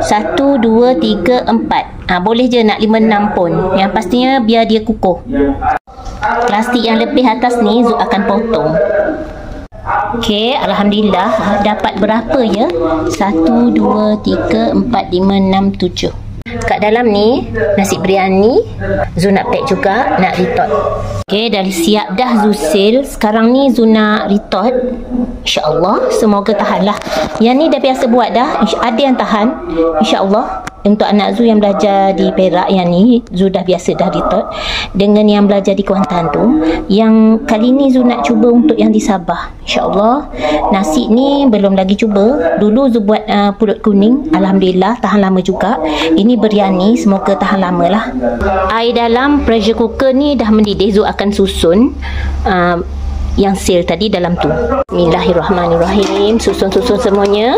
1, 2, 3, 4. Boleh je nak 5, 6 pun. Yang pastinya biar dia kukuh. Plastik yang lebih atas ni Zul akan potong. Okey, alhamdulillah. Dapat berapa ya? 1, 2, 3, 4, 5, 6, 7. Kat dalam ni nasi biryani Zul nak pack juga, nak retot. Okey, dah siap dah Zul seal. Sekarang ni Zul nak retot. InsyaAllah semoga tahan lah. Yang ni dah biasa buat dah. Ada yang tahan InsyaAllah. Untuk anak Zul yang belajar di Perak, yang ni Zul dah biasa dah retot. Dengan yang belajar di Kuantan tu, yang kali ni Zul nak cuba untuk yang di Sabah. InsyaAllah. Nasi ni belum lagi cuba. Dulu Zul buat pulut kuning, alhamdulillah tahan lama juga. Ini biryani, semoga tahan lama lah. Air dalam pressure cooker ni dah mendidih. Zul akan susun yang seal tadi dalam tu. Bismillahirrahmanirrahim. Susun semuanya.